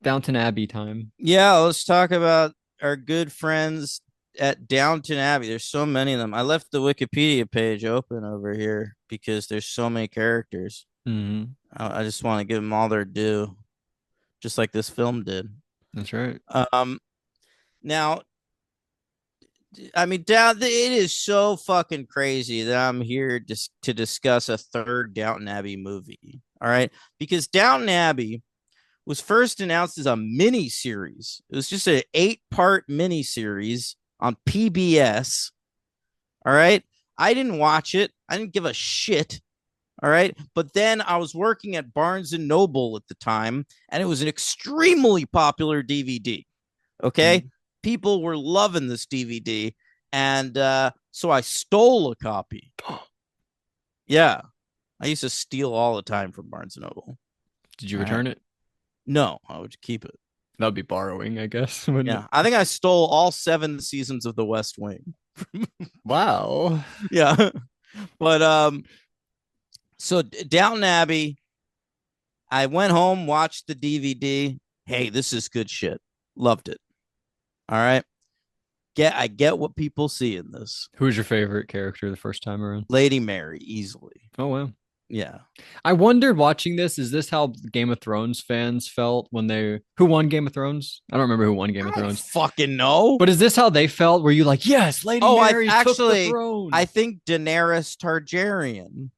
Downton Abbey time. Yeah, let's talk about our good friends at Downton Abbey. There's so many of them. I left the Wikipedia page open over here because there's so many characters. Hmm. I just want to give them all their due, just like this film did. That's right. Um, Now, I mean, down it is so fucking crazy that I'm here just to discuss a third Downton Abbey movie. All right, because Downton Abbey was first announced as a mini series. It was just an 8-part mini series on PBS. All right. I didn't watch it. I didn't give a shit. All right. But then I was working at Barnes and Noble at the time, and it was an extremely popular DVD. Okay. Mm. People were loving this DVD. And so I stole a copy. Yeah. I used to steal all the time from Barnes and Noble. Did you All right. return it? No, I would keep it. That would be borrowing, I guess, wouldn't it? Yeah. I think I stole all 7 seasons of The West Wing. Wow. Yeah. But so Downton Abbey, I went home, watched the DVD. Hey, this is good shit. Loved it. All right. I get what people see in this. Who's your favorite character the first time around? Lady Mary, easily. Oh wow. Yeah. I wondered watching this, is this how Game of Thrones fans felt when they who won Game of Thrones? I don't remember who won Game I of don't Thrones. fucking know. But is this how they felt? Were you like, yes, Lady Oh, Mary took the throne? I think Daenerys Targaryen.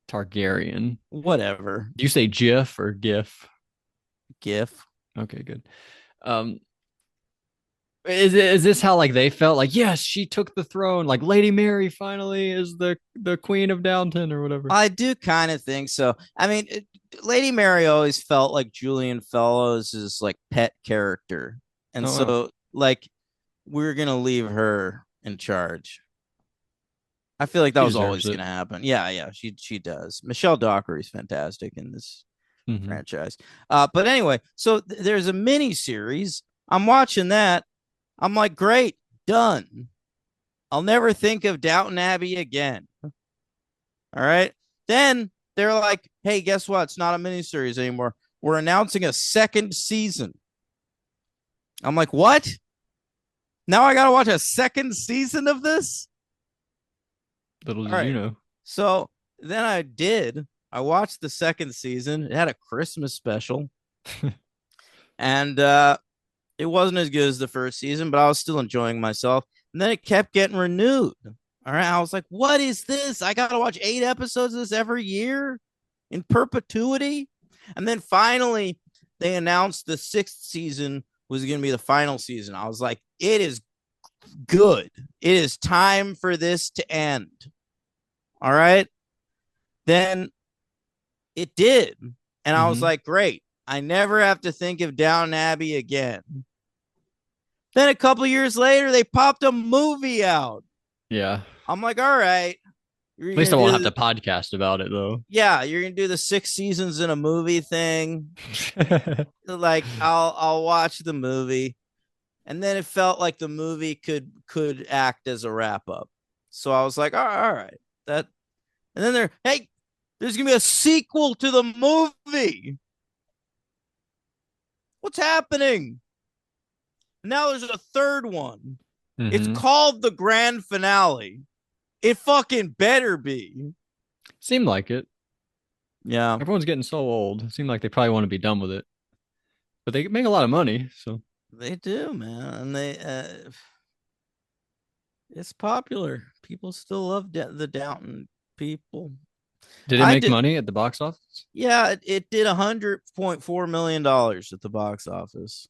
Targaryen. Whatever. Do you say GIF or GIF? GIF. Okay, good. Um, is this how like they felt like, yes, she took the throne, like Lady Mary finally is the queen of Downton or whatever? I do kind of think so. I mean, Lady Mary always felt like Julian Fellows' like pet character, and Oh wow. so like we're gonna leave her in charge. I feel like that She was deserves always it. gonna happen. Yeah, yeah, she does. Michelle Dockery's fantastic in this Hmm. franchise. But anyway, so there's a mini series. I'm watching that. I'm like, great, done. I'll never think of Downton Abbey again. All right. Then they're like, hey, guess what? It's not a miniseries anymore. We're announcing a second season. I'm like, what? Now I got to watch a second season of this? Little All did you right. know. So then I did. I watched the second season. It had a Christmas special. And it wasn't as good as the first season, but I was still enjoying myself. And then it kept getting renewed. All right. I was like, what is this? I got to watch 8 episodes of this every year in perpetuity. And then finally, they announced the sixth season was going to be the final season. I was like, it is good. It is time for this to end. All right. Then it did. And I was Hmm. like, great. I never have to think of Downton Abbey again. Then a couple years later, they popped a movie out. Yeah. I'm like, all right, you're At least gonna I won't have do to podcast about it though. yeah, you're gonna do the 6 seasons in a movie thing. Like, I'll watch the movie, and then it felt like the movie could act as a wrap up. So I was like, all right, that. And then hey, there's gonna be a sequel to the movie. What's happening? Now there's a third one. It's Hmm. called the grand finale. It fucking better be. Seemed like it. Yeah, Everyone's getting so old. It seemed like they probably want to be done with it, but they make a lot of money. So they do, man. And it's popular. People still love the Downton people. did it I make did, money at the box office? yeah, it did $100.4 million at the box office,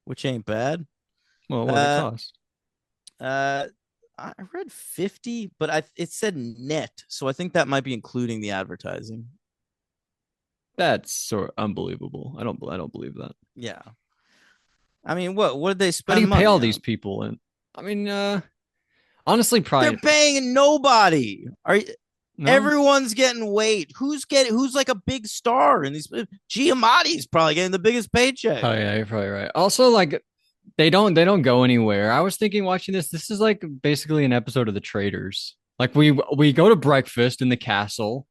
which ain't bad. Well, what did it Uh, cost? uh, I read 50, but it said net, so I think that might be including the advertising. That's sort of unbelievable. I don't believe that. Yeah, I mean, what did they How do spend you pay all money these on? people? And I mean, honestly, They're probably paying nobody. no. Everyone's getting weight. Who's like a big star in these? Giamatti's probably getting the biggest paycheck. Oh yeah, you're probably right. Also, like they don't go anywhere. I was thinking watching this. This is like basically an episode of The Traders. Like we go to breakfast in the castle,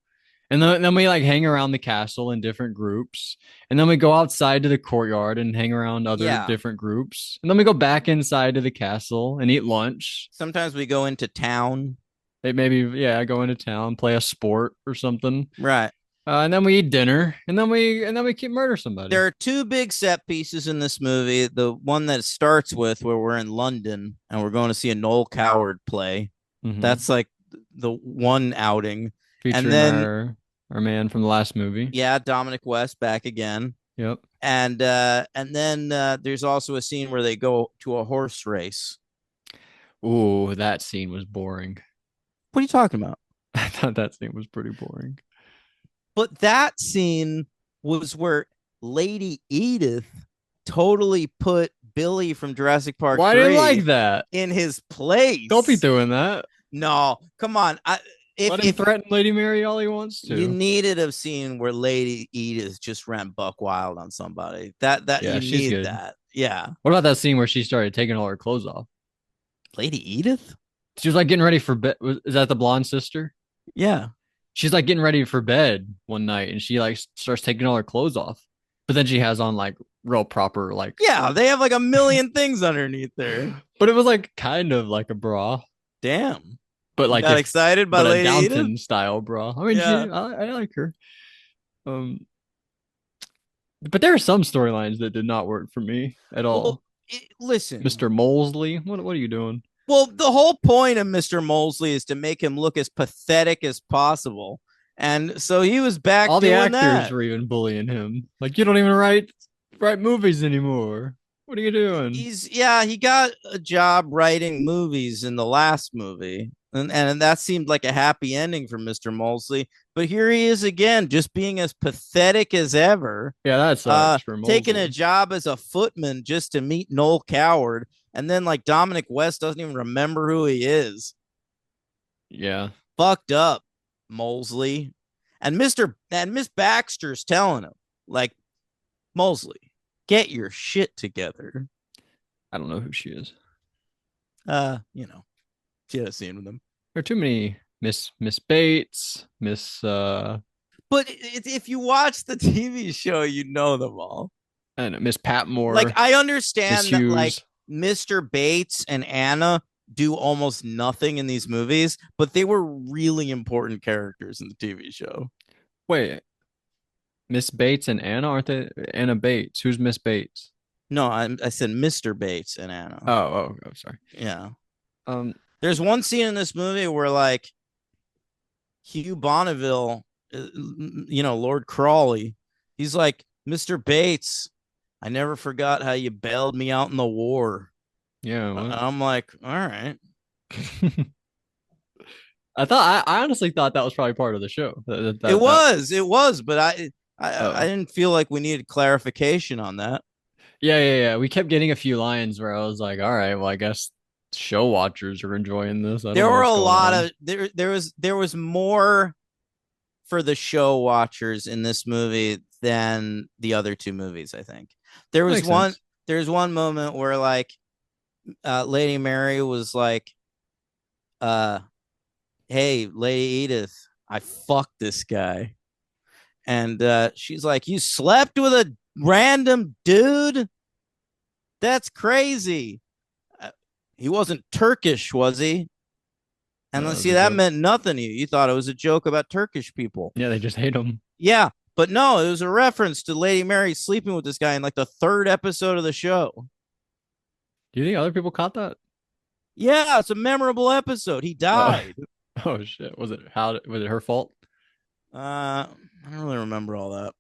And then we like hang around the castle in different groups. And then we go outside to the courtyard and hang around other Yeah. different groups. And then we go back inside to the castle and eat lunch. Sometimes we go into town. They maybe, yeah, go into town, play a sport or something. Right. And then we eat dinner, and then we keep murder somebody. There are two big set pieces in this movie. The one that starts with where we're in London and we're going to see a Noel Coward play. Hmm. That's like the one outing. And Featuring then our man from the last movie. yeah, Dominic West back again. Yep. And then there's also a scene where they go to a horse race. Ooh, that scene was boring. What are you talking about? I thought that scene was pretty boring. But that scene was where Lady Edith totally put Billy from Jurassic Park Why didn't like 3 that? in his place. Don't be doing that. No, come on. Let him If threaten Lady Mary all he wants you to. needed a scene where Lady Edith just ran buck wild on somebody, that Yeah, you she's need good. that. Yeah, What about that scene where she started taking all her clothes off? Lady Edith. She was like getting ready for bed. Is that the blonde sister? Yeah, She's like getting ready for bed one night and she like starts taking all her clothes off. But then she has on like real proper like yeah. They have like a million things underneath there. but it was like kind of like a bra. Damn, But you like got if excited by but a Lady Edith. Downton style bra. I mean Yeah. I like her. Um but there are some storylines that did not work for me at Well, all. listen. Mr. Molesley, what are you doing? Well, the whole point of Mr. Molesley is to make him look as pathetic as possible. And so he was back All the doing actors that. were even bullying him. Like you don't even write movies anymore. What are you doing? He got a job writing movies in the last movie. And that seemed like a happy ending for Mr. Molesley. But here he is again, just being as pathetic as ever. Yeah, that sucks for Taking a Molesley. job as a footman just to meet Noel Coward. And then like Dominic West doesn't even remember who he is. Yeah. Fucked up, Molesley. And Miss Baxter's telling him, like, Molesley, get your shit together. I don't know who she is. You know, she had a scene with him. There are too many Miss Bates, Miss But if you watch the TV show, you know them all. and Miss Like, Patmore, I Miss understand that, like, Hughes. Mr. Bates and Anna do almost nothing in these movies, but they were really important characters in the TV show. Wait, Miss Bates and Anna, aren't they? Anna Bates. Who's Miss Bates? No, I said Mr. Bates and Anna. Oh, sorry. Yeah. Um, There's one scene in this movie where, like, Hugh Bonneville, Lord Crawley, he's like, Mr. Bates, I never forgot how you bailed me out in the war. yeah. I'm like, all right. I honestly thought that was probably part of the show. It was, but I Oh, didn't feel like we needed clarification on that. yeah. We kept getting a few lines where I was like, all right, well, I guess show watchers are enjoying this. I don't There know were what's a going lot on. of there was more for the show watchers in this movie than the other two movies, I think. There That was makes one sense. there's one moment where like Lady Mary was like, uh, hey, Lady Edith, I fucked this guy. And she's like, you slept with a random dude? That's crazy. Uh, he wasn't Turkish, was he? And let's That was see, a that joke. meant nothing to you. You thought it was a joke about Turkish people. Yeah, they just hate them. Yeah, but no, it was a reference to Lady Mary sleeping with this guy in like the third episode of the show. Do you think other people caught that? Yeah, it's a memorable episode. He Uh, died. oh shit. Was it her fault? I don't really remember all that.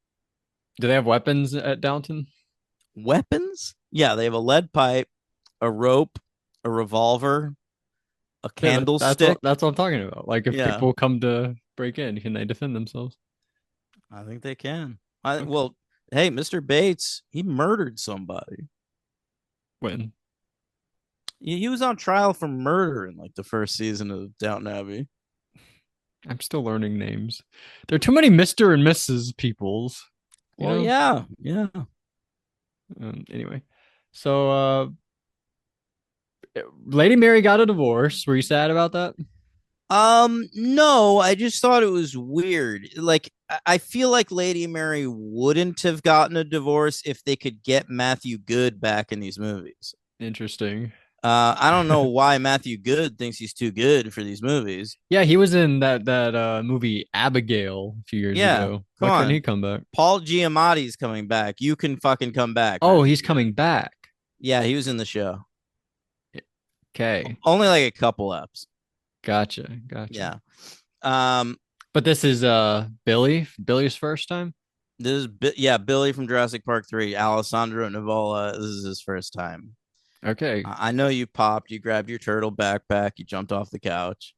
Do they have weapons at Downton? Weapons? Yeah, they have a lead pipe, a rope, a revolver, a Yeah, that's what candlestick. that's what I'm talking about. Like if Yeah, people come to break in, can they defend themselves? I think they can. I Okay. well, hey, Mr. Bates, he murdered somebody. When? He was on trial for murder in like the first season of Downton Abbey. I'm still learning names. There are too many Mr. and Mrs. peoples, you Well, know? yeah, yeah. Anyway. So Lady Mary got a divorce. Were you sad about that? No, I just thought it was weird. Like, I feel like Lady Mary wouldn't have gotten a divorce if they could get Matthew Good back in these movies. Interesting. I don't know why Matthew Good thinks he's too good for these movies. Yeah, he was in that movie Abigail a few years Yeah, ago. come Why couldn't he on. come back? Paul Giamatti's coming back. You can fucking come back, Oh, Matthew he's Good. coming back. Yeah, he was in the show. Okay. Only like a couple eps. Gotcha. Gotcha. Yeah. Um, But this is Billy's first time? yeah, Billy from Jurassic Park 3, Alessandro Nivola. This is his first time. Okay. I know you popped, you grabbed your turtle backpack, you jumped off the couch.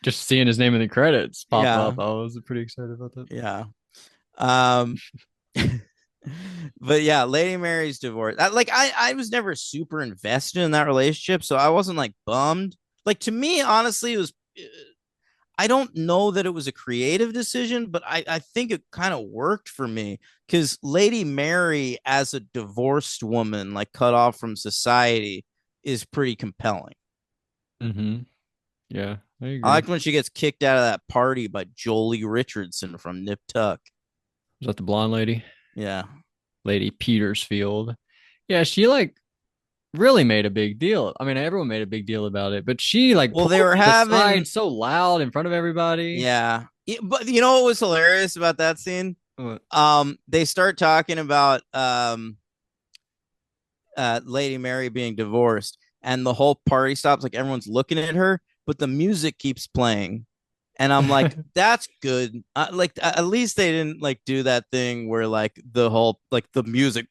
Just seeing his name in the credits pop Yeah. up. I was pretty excited about that. Yeah. Um but yeah, Lady Mary's divorce. I was never super invested in that relationship, so I wasn't like bummed. Like to me, honestly, it was I don't know that it was a creative decision, but I think it kind of worked for me because Lady Mary, as a divorced woman, like cut off from society, is pretty compelling. Mm-hmm. Yeah, I I agree. liked when she gets kicked out of that party by Jolie Richardson from Nip Tuck. Was that the blonde lady? Yeah. Lady Petersfield. Yeah, she like really made a big deal. I mean, everyone made a big deal about it, but she like Well, pulled they were me having, aside so loud in front of everybody. yeah. But you know what was hilarious about that scene? What? They start talking about Lady Mary being divorced, and the whole party stops, like everyone's looking at her, but the music keeps playing. And I'm like, that's good. Like at least they didn't like do that thing where like the whole like the music,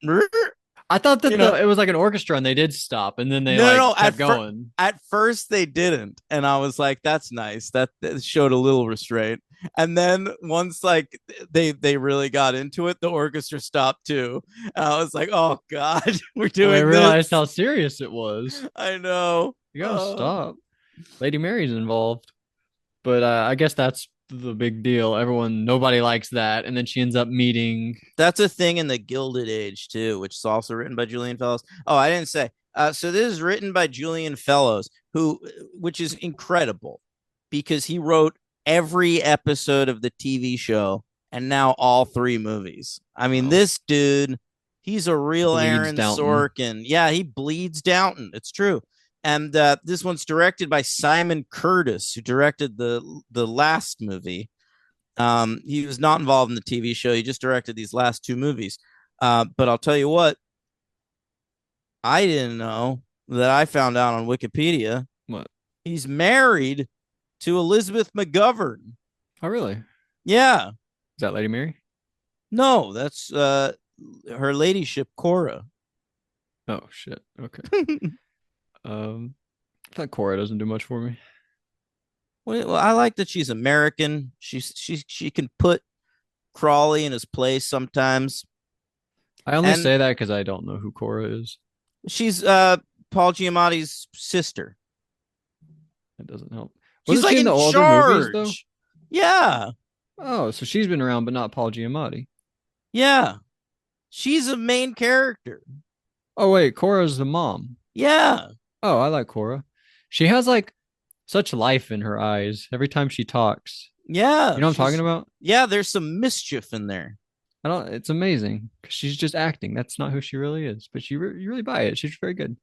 I thought you that know. it was like an orchestra and they did stop and then they No, no, like no. kept going. At first they didn't, and I was like, "That's nice. That showed a little restraint." And then once like they really got into it, the orchestra stopped too. And I was like, "Oh God, we're Well, they doing this." realized how serious it was. I know. You gotta stop. Lady Mary's involved. But I guess that's the big deal. Nobody likes that. And then she ends up meeting. That's a thing in the Gilded Age too, which is also written by Julian Fellows. Oh, I didn't say. So this is written by Julian Fellows, which is incredible because he wrote every episode of the TV show and now all three movies. I mean, Oh, this dude, he's a real bleeds Aaron Downton. Sorkin. Yeah, he bleeds Downton. It's true. And this one's directed by Simon Curtis, who directed the last movie. He was not involved in the TV show. He just directed these last two movies. But I'll tell you what, I didn't know that I found out on Wikipedia. What? He's married to Elizabeth McGovern. Oh, really? Is Yeah. that Lady Mary? No, that's her ladyship, Cora. Oh, shit. Okay. I thought Cora doesn't do much for me. Well, I like that she's American. She can put Crawley in his place sometimes. I only And say that because I don't know who Cora is. she's Paul Giamatti's sister. It doesn't help. She's Wasn't like she in the in older movies, though? charge. Yeah. Oh, so she's been around, but not Paul Giamatti. Yeah. She's a main character. Oh, wait. Cora's the mom. Yeah. Oh, I like Cora. She has like such life in her eyes every time she talks. You Yeah. know what I'm talking about? Yeah, there's some mischief in there. I don't. It's amazing because she's just acting. That's not who she really is. But you really buy it. She's very good.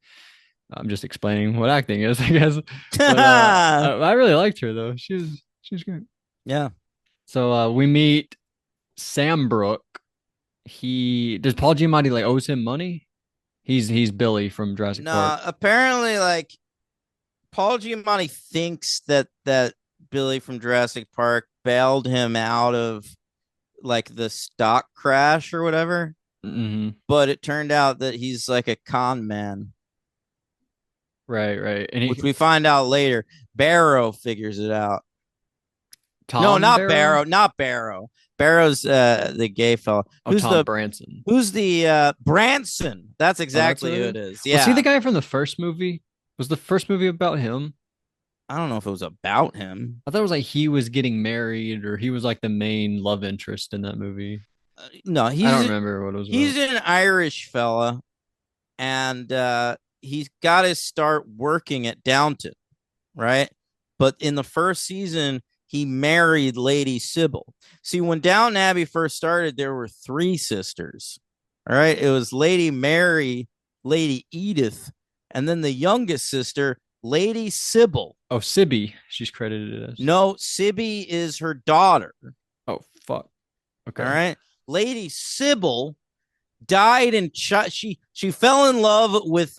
I'm just explaining what acting is, I guess. But I really liked her though. She's good. Yeah. So we meet Sam Brook. He does Paul Giamatti like owes him money? He's Billy from Jurassic Park. Nah, apparently like Paul Giamatti thinks that Billy from Jurassic Park bailed him out of like the stock crash or whatever, Hmm. but it turned out that he's like a con man, Right, right. And which he we find out later. Barrow figures it out. No, Tom not Barrow. Barrow, not Barrow. Barrow's the gay fellow. Oh, Tom Branson. Who's the Branson? That's Oh, that's exactly what it who is. it is. Was he the Yeah. guy from the first movie? Was the first movie about him? I don't know if it was about him. I thought it was like he was getting married or he was like the main love interest in that movie. No, I don't remember what it was he's about. an Irish fella, and he's got to start working at Downton, right? But in the first season, he married Lady Sybil. See, when Downton Abbey first started, there were three sisters. All right. It was Lady Mary, Lady Edith, and then the youngest sister, Lady Sybil. Oh, Sibby, she's credited as. No, Sibby is her daughter. Oh, fuck. Okay. All right. Lady Sybil died in she fell in love with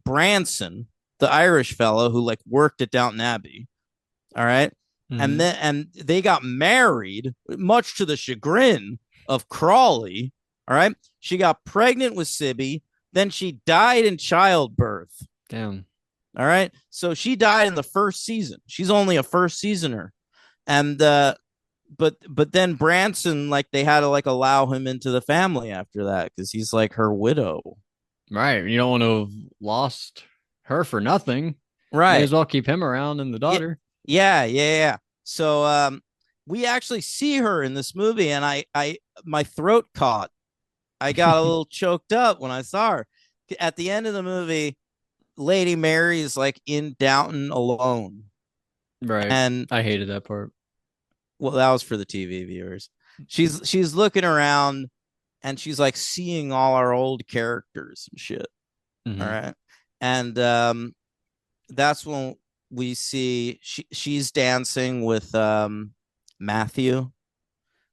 Branson, the Irish fellow who like worked at Downton Abbey. All right. Mhm. And they got married, much to the chagrin of Crawley. All right. She got pregnant with Sibby, then she died in childbirth. Damn. All right. So she died in the first season. She's only a first seasoner. And but then Branson, like, they had to like allow him into the family after that because he's like her widow. Right. You don't want to have lost her for nothing. May Right. as well keep him around and the daughter. Yeah. So we actually see her in this movie, and I my throat caught. I got a little choked up when I saw her. At the end of the movie, Lady Mary is like in Downton alone. Right. And I hated that part. well, that was for the TV viewers. She's looking around and she's like seeing all our old characters and shit. Mhm. All right. And that's when we see she's dancing with Matthew,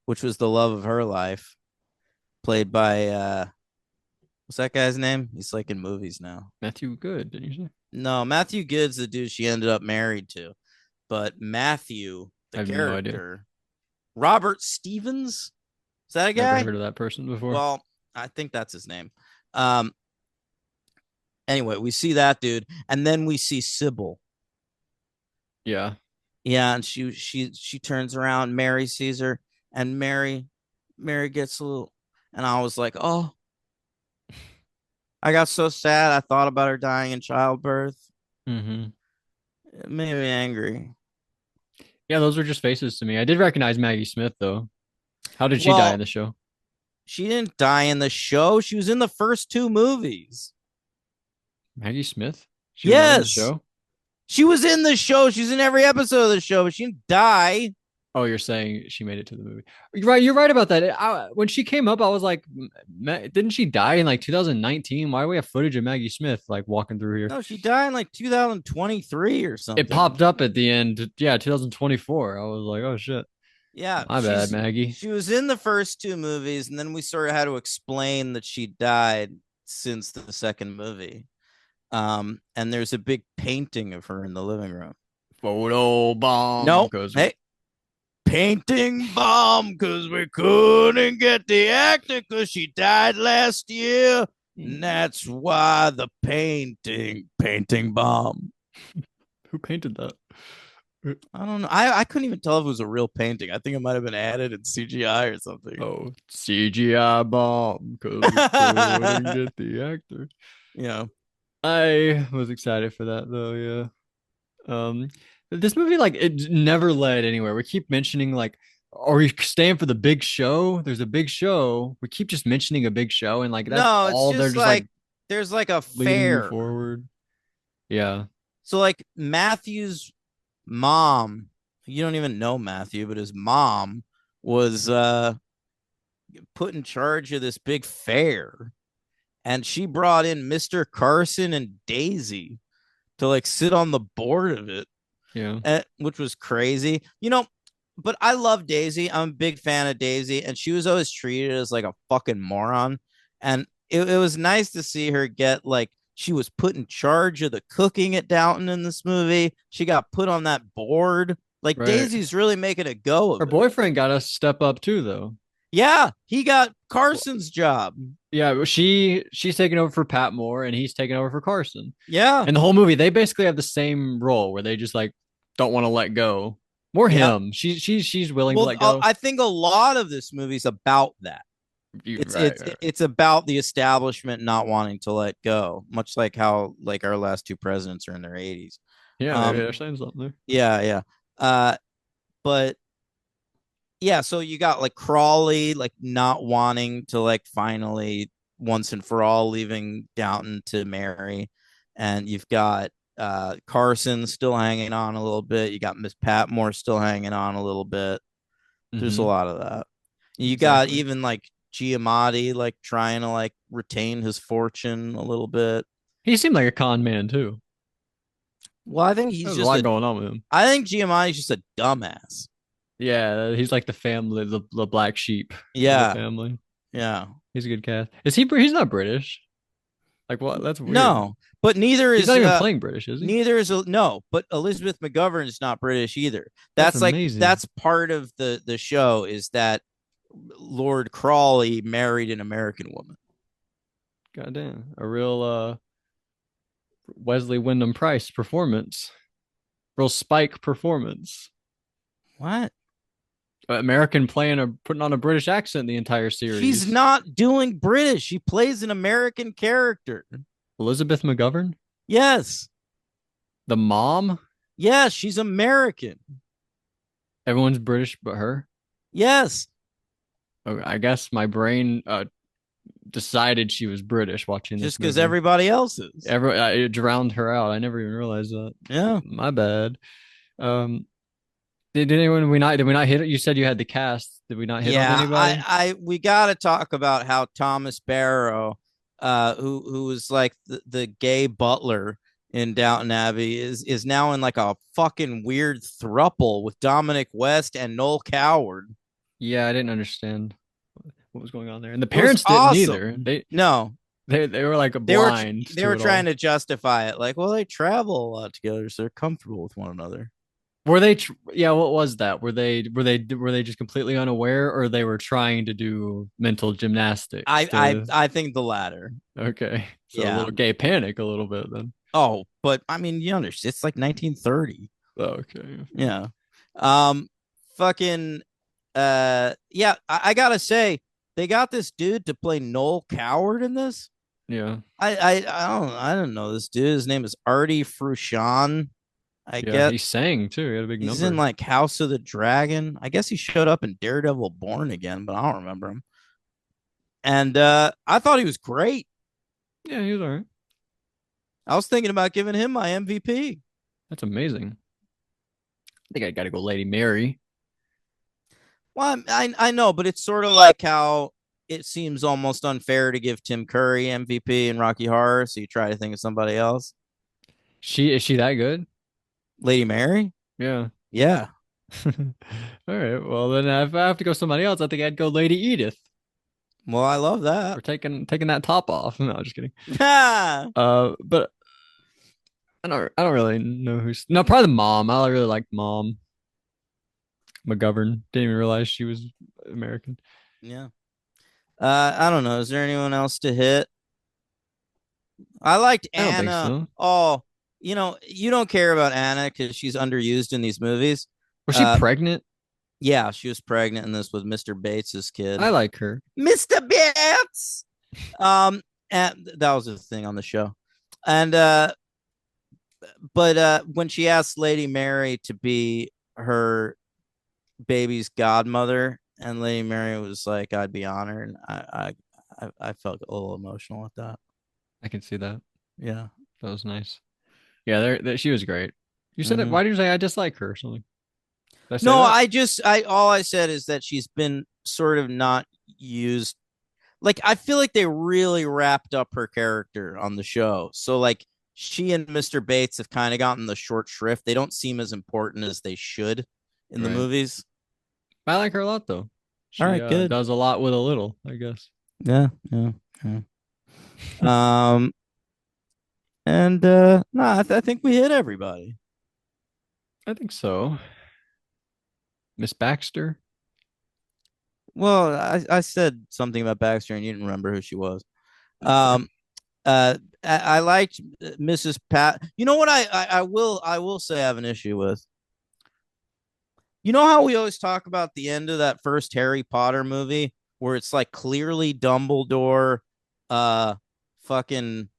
which was the love of her life, played by what's that guy's name? He's like in movies now. Matthew Good, didn't you say? No, Matthew Good's the dude she ended up married to. But Matthew, I the have no idea. character, Robert Stevens, is that a Never guy? heard of that person before. Well, I think that's his name. Anyway, we see that dude, and then we see Sybil. Yeah. Yeah, and she turns around. Mary sees her, and Mary gets a little, and I was like, oh, I got so sad. I thought about her dying in childbirth. Mm-hmm. It made me angry. Yeah, those were just faces to me. I did recognize Maggie Smith though. How did she die Well, in the show? she didn't die in the show. She was in the first two movies. Maggie Smith? She was not in the Yes, show? she was in the show. She's in every episode of the show, but she didn't die. Oh, you're saying she made it to the movie. Right, you're right about that. When she came up, I was like, didn't she die in like 2019? Why do we have footage of Maggie Smith like walking through here? No, she died in like 2023 or something. It popped up at the end. Yeah, 2024. I was like, oh shit. Yeah, My bad, Maggie. She was in the first two movies, and then we sort of had to explain that she died since the second movie. And there's a big painting of her in the living room. Photo bomb. No, hey, painting bomb because we couldn't get the actor because she died last year. And that's why the painting bomb. Who painted that? I don't know. I couldn't even tell if it was a real painting. I think it might have been added in CGI or something. Oh, CGI bomb because we couldn't get the actor. Yeah. I was excited for that though, yeah. This movie, like, it never led anywhere. We keep mentioning, like, are we staying for the big show? There's a big show. We keep just mentioning a big show, and like that's No, it's all just they're just like like there's like a leading you fair. forward. Yeah. So like Matthew's mom, you don't even know Matthew, but his mom was put in charge of this big fair, and she brought in Mr. Carson and Daisy to like sit on the board of it. Yeah. Which was crazy, but I love Daisy. I'm a big fan of Daisy, and she was always treated as like a fucking moron. And it was nice to see her get like she was put in charge of the cooking at Downton in this movie. She got put on that board. Like Right. Daisy's really making a go of Her it. boyfriend got us step up too, though. Yeah, he got Carson's job. Yeah, she's taking over for Pat Moore, and he's taking over for Carson. Yeah, And the whole movie, they basically have the same role where they just like don't want to let go. More him. She's willing to let go. I think a lot of this movie's about that. It's about the establishment not wanting to let go, much like how like our last two presidents are in their 80s. Yeah, they're saying something there. Yeah. But yeah, so you got like Crawley like not wanting to like finally once and for all leaving Downton to marry, and you've got Carson still hanging on a little bit. You got Miss Patmore still hanging on a little bit. There's a Mm-hmm. lot of that. You got Exactly. even like Giamatti like trying to like retain his fortune a little bit. He seemed like a con man too. Well, I think he's There's a just lot a. going on with him. I think Giamatti's just a dumbass. Yeah, he's like the family, the black sheep of the Yeah, family. yeah. He's a good cast. Is he? He's not British. Like what? That's weird. No, but He's not even playing British, is he? neither is no. But Elizabeth McGovern is not British either. That's That's like amazing. that's part of the show is that Lord Crawley married an American woman. Goddamn, a real Wesley Wyndham Price performance, real Spike performance. What? American playing putting on a British accent the entire She's series. not doing British. She plays an American character. Elizabeth McGovern, Yes. the mom. Yes, she's American. Everyone's British but her. Yes. Okay, I guess my brain decided she was British watching Just this because movie. everybody else is. It drowned her out. I never even realized that. Yeah. My bad. Um, did anyone did we not hit it? You said you had the cast. Did we not hit on Yeah. anybody? We gotta talk about how Thomas Barrow, who was like the gay butler in Downton Abbey, is now in like a fucking weird thruple with Dominic West and Noel Coward. Yeah, I didn't understand what was going on there, and the It was parents didn't either. awesome. No, They were like they were blind they to were it trying all. to justify it, like, well, they travel a lot together, so they're comfortable with one another. Were they? Yeah, what was that? Were they just completely unaware, or they were trying to do mental gymnastics to? I think the latter. Okay, so a Yeah. little gay panic, a little bit then. Oh, but I mean, you understand, it's like 1930. Oh, okay, Yeah. Um, fucking. Yeah. I gotta say, they got this dude to play Noel Coward in this. yeah, I don't know this dude. His name is Artie Frushan. I yeah. get He sang too. He had a big he's in number. like House of the Dragon. I guess he showed up in Daredevil Born Again, but I don't remember him. And I thought he was great. Yeah, he was all right. I was thinking about giving him my MVP. That's amazing. I think I got to go, Lady Mary. Well, I know, but it's sort of like how it seems almost unfair to give Tim Curry MVP in Rocky Horror, so you try to think of somebody else. She that good? Lady Mary? Yeah. Yeah. All right. Well, then if I have to go somebody else, I think I'd go Lady Edith. Well, I love that. We're taking that top off. No, just kidding. Ha! But I don't really know who's no, probably the mom. I really like mom McGovern. Didn't even realize she was American. Yeah. I don't know. Is there anyone else to hit? I liked I don't think Anna. so. Oh, you don't care about Anna because she's underused in these movies. Was she Uh, pregnant? yeah, she was pregnant in this with Mr. Bates's kid. I like her. Mr. Bates. And that was a thing on the show. And but when she asked Lady Mary to be her baby's godmother, and Lady Mary was like, "I'd be honored." I felt a little emotional at that. I can see that. Yeah. That was nice. Yeah, she was great. You said it. Mhm. Why did you say I dislike her or something? Did I say No, that? I all I said is that she's been sort of not used. Like, I feel like they really wrapped up her character on the show. So like she and Mr. Bates have kind of gotten the short shrift. They don't seem as important as they should in the Right. movies. I like her a lot though. All She right, good. does a lot with a little, I guess. Yeah, yeah, yeah. Um, and no, I think we hit everybody. I think so. Miss Baxter. Well, I said something about Baxter and you didn't remember who she was. Um, I liked Mrs. Pat. You know what I will say I have an issue with. You know how we always talk about the end of that first Harry Potter movie where it's like clearly Dumbledore fucking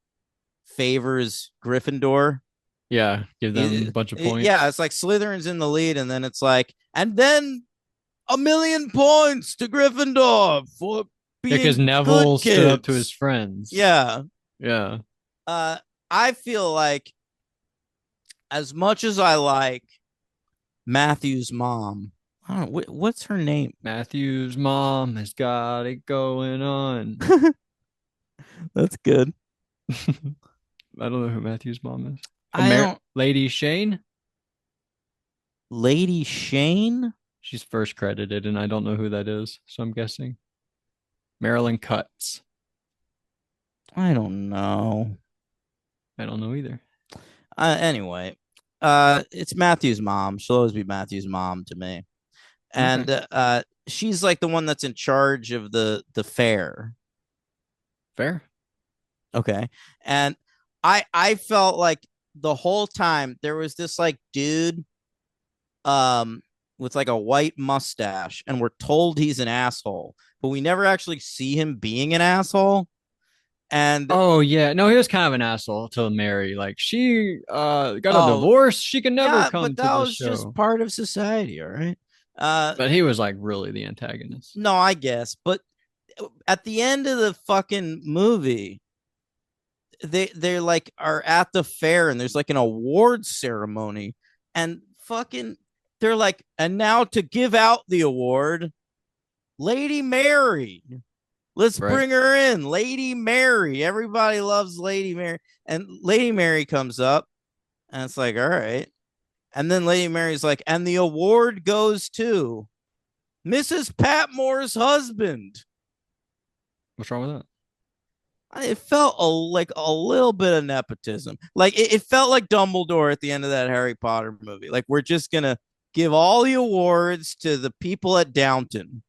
favors Gryffindor? Yeah, give them a bunch of Yeah, points. it's like Slytherin's in the lead, and then it's like, and then 1,000,000 points to Gryffindor for Yeah, because being Neville good stood up to his kids. friends. Yeah. Yeah. I feel like as much as I like Matthew's mom, I don't know what's her name. Matthew's mom has got it going on. That's good. I don't know who Matthew's mom is. Oh, I don't. Lady Shane. Lady Shane. She's first credited, and I don't know who that is, so I'm guessing Marilyn Cutts. I don't know. I don't know either. Anyway, it's Matthew's mom. She'll always be Matthew's mom to me, Okay. and she's like the one that's in charge of the fair. Fair. Okay, and I felt like the whole time there was this like dude um with like a white mustache, and we're told he's an asshole, but we never actually see him being an asshole. And Oh yeah, no, he was kind of an asshole to Mary. Like she got a oh divorce. She can never yeah, but come to that the was just show. part of society, all right. Uh But he was like really the antagonist. no, I guess, but at the end of the fucking movie, they're like are at the fair and there's like an awards ceremony, and fucking they're like, and now to give out the award, Lady Mary. Let's Right. bring her in, Lady Mary. Everybody loves Lady Mary. And Lady Mary comes up, and it's like, all right. And then Lady Mary's like, and the award goes to Mrs. Patmore's husband. What's wrong with that? It felt like a little bit of nepotism. Like it felt like Dumbledore at the end of that Harry Potter movie. Like we're just gonna give all the awards to the people at Downton.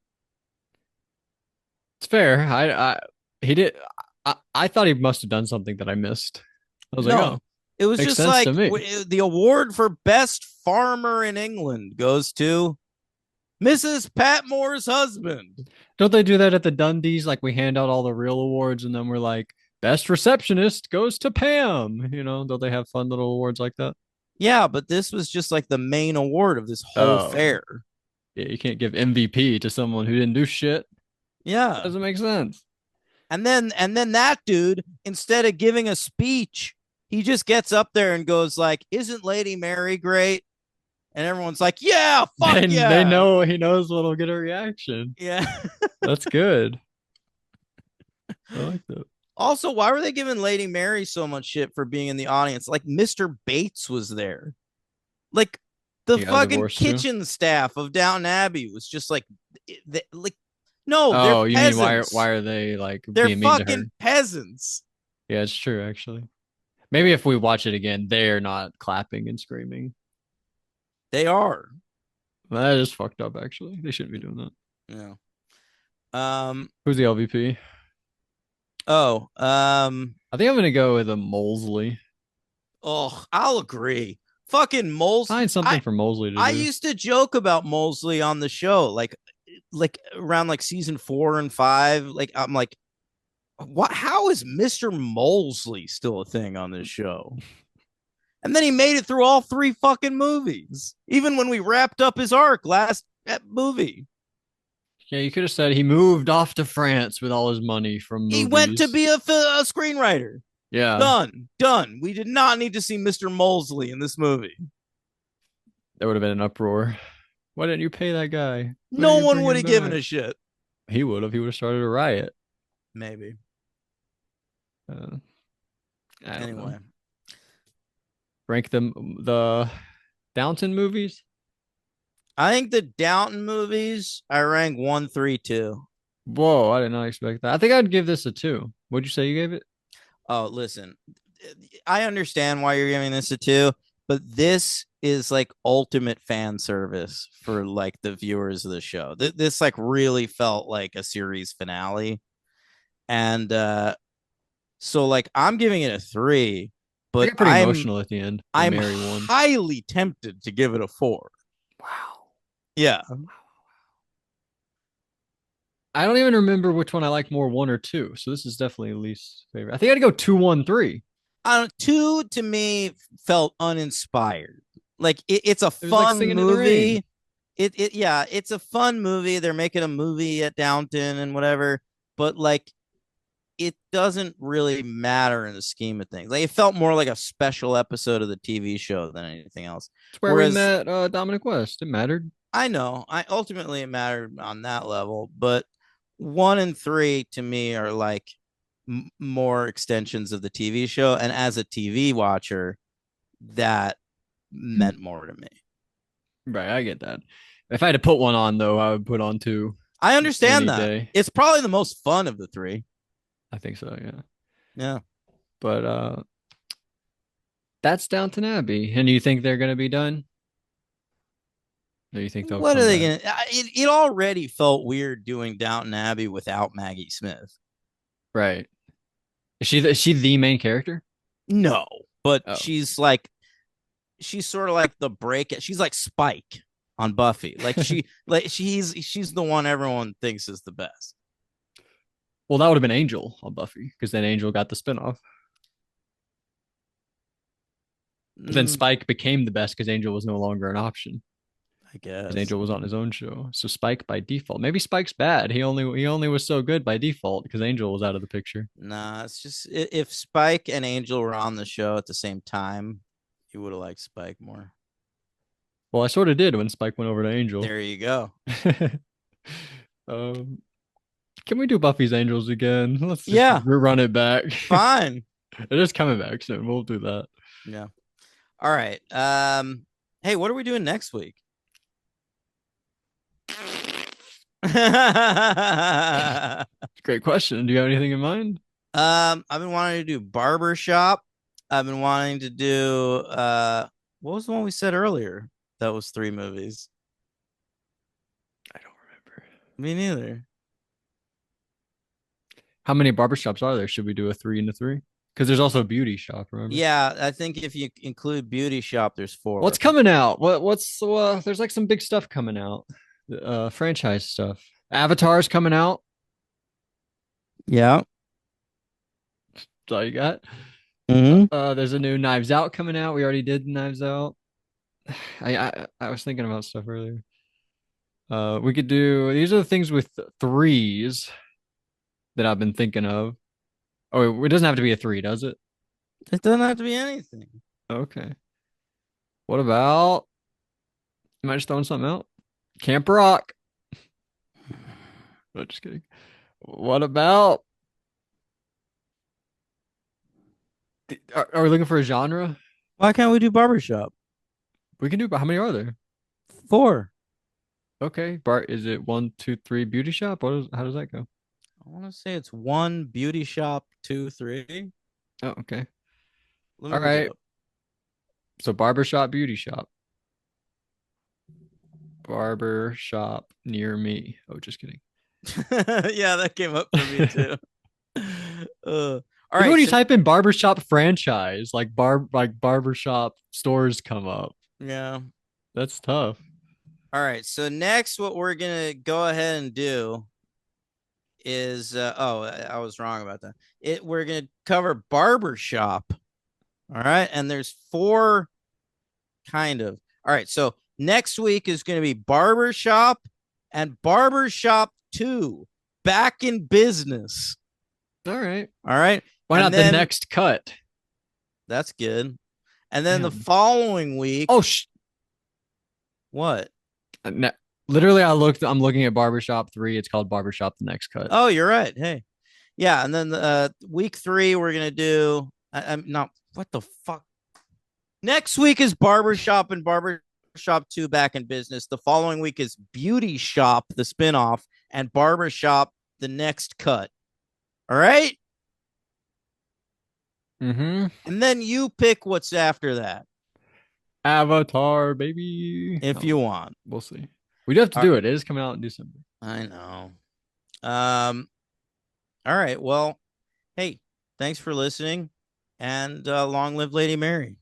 It's fair. He did. I thought he must have done something that I missed. I was like, No, oh, it was makes just sense to like me. the award for best farmer in England goes to Mrs. Patmore's husband. Don't they do that at the Dundies? Like we hand out all the real awards, and then we're like, best receptionist goes to Pam. Don't they have fun little awards like that? Yeah, but this was just like the main award of this whole Oh, fair. yeah, you can't give MVP to someone who didn't do shit. That Yeah. doesn't make sense. And then that dude, instead of giving a speech, he just gets up there and goes like, "Isn't Lady Mary great?" And everyone's like, "Yeah, fuck They yeah." know he knows what'll get a reaction. Yeah. That's good. I like that. Also, why were they giving Lady Mary so much shit for being in the audience? Like Mr. Bates was there. Like the He got a fucking divorce too. kitchen staff of Downton Abbey was just like no, they're Oh, you mean why peasants. are they like They're being mean to her? fucking peasants. Yeah, it's true actually. Maybe if we watch it again, they're not clapping and screaming. They are. That is fucked up actually. They shouldn't be doing that. Yeah. Um. Who's the LVP? Oh. I think I'm gonna go with a Molesley. Oh, I'll agree. Fucking Moles. Find something I for Molesley to I do. used to joke about Molesley on the show, like around like season 4 and 5. Like I'm like, what? How is Mister Molesley still a thing on this show? And then he made it through all three fucking movies, even when we wrapped up his arc last movie. Yeah, you could have said he moved off to France with all his money from He went to movies. be a screenwriter. Yeah, Done. We did not need to see Mr. Molesley in this movie. there would have been an uproar. Why didn't you pay that guy? Why didn't No you one bring would him have given back? a shit. He would have. He would have started a riot. Maybe. Uh, I don't know. Anyway, Rank the Downton movies. I think the Downton movies I rank 1, 3, 2. Whoa, I did not expect that. I think I'd give this a 2. What'd you say you gave it? Oh, listen, I understand why you're giving this a 2, but this is like ultimate fan service for like the viewers of the show. This like really felt like a series finale, and so like I'm giving it a 3, I but got pretty I'm emotional at the end when I'm Mary won. highly tempted to give it a 4. Wow. Yeah. I don't even remember which one I like more, 1 or 2. So this is definitely least favorite. I think I'd go 2, 1, 3. 2 to me felt uninspired. Like it's a It was like fun singing in the rain. movie. Yeah, it's a fun movie. They're making a movie at Downton and whatever, but like it doesn't really matter in the scheme of things. Like it felt more like a special episode of the TV show than anything else. It's where we Whereas met Dominic West. It mattered. I know, I ultimately it mattered on that level, but 1 and 3 to me are like more extensions of the TV show, and as a TV watcher, that meant more to me. Right, I get that. If I had to put one on though, I would put on two I understand any that. day. It's probably the most fun of the three. I think so, yeah. Yeah. But that's Downton Abbey. And you think they're gonna be done? Or you think they'll What are come they back? gonna? It already felt weird doing Downton Abbey without Maggie Smith. Right. Is she the main character? No, but Oh. she's sort of like the break. She's like Spike on Buffy. She's the one everyone thinks is the best. Well, that would have been Angel on Buffy, because then Angel got the spinoff. But then Mm, Spike became the best because Angel was no longer an option. I Because guess. Angel was on his own show. So Spike by default. Maybe Spike's bad. He only was so good by default because Angel was out of the picture. Nah, it's just if Spike and Angel were on the show at the same time, you would have liked Spike more. Well, I sort of did when Spike went over to Angel. There you go. um, can we do Buffy's Angels again? Let's just Yeah, run it back. fine. It is coming back soon. We'll do that. Yeah. All right. Hey, what are we doing next week? Great question. Do you have anything in mind? I've been wanting to do Barbershop. I've been wanting to do what was the one we said earlier? That was 3 movies. I don't remember. Me neither. How many barbershops are there? Should we do a 3 and a 3? Because there's also a beauty shop, remember? Yeah, I think if you include Beauty Shop, there's 4. What's coming out? What's there's like some big stuff coming out. Franchise stuff. Avatar's coming out. Yeah. That's all you got. Mm-hmm. There's a new Knives Out coming out. We already did Knives Out. I was thinking about stuff earlier. We could do these are the things with threes that I've been thinking of. Oh, it doesn't have to be a 3, does it? It doesn't have to be anything. Okay. What about? Am I just throwing something out? Camp Rock. No, just kidding. What about? Are we looking for a genre? Why can't we do Barbershop? We can do. How many are there? 4. Okay, Bart. Is it 1, 2, 3 beauty shop? How does that go? I want to say it's 1 Beauty Shop, 2, 3. Oh, okay. Let me All look it right. up. So barber shop, beauty shop, barber shop near me. Oh, just kidding. Yeah, that came up for me too. All Even right. when you So, type in barbershop franchise, like barbershop stores come up. yeah. That's tough. All right. So next, what we're gonna go ahead and do is I was wrong about that. We're gonna cover Barbershop. All right, and there's 4 kind of. All right. So next week is gonna be Barbershop and Barbershop 2, Back in Business. All right. All right. Why And not the next cut? That's good. And then the Damn. following week. Oh, What? no, literally, I'm looking at Barbershop 3. It's called Barbershop the Next Cut. Oh, you're right. Hey. Yeah. And then week 3, we're going to do. I'm not. What the fuck? Next week is Barbershop and Barbershop 2 Back in Business. The following week is Beauty Shop, the spinoff, and Barbershop, the next cut. All right. Mm-hmm. And then you pick what's after that Avatar, baby. if you want. We'll see. We do have to do it. It is coming out in December. I know. All right. Well, hey, thanks for listening, and long live Lady Mary.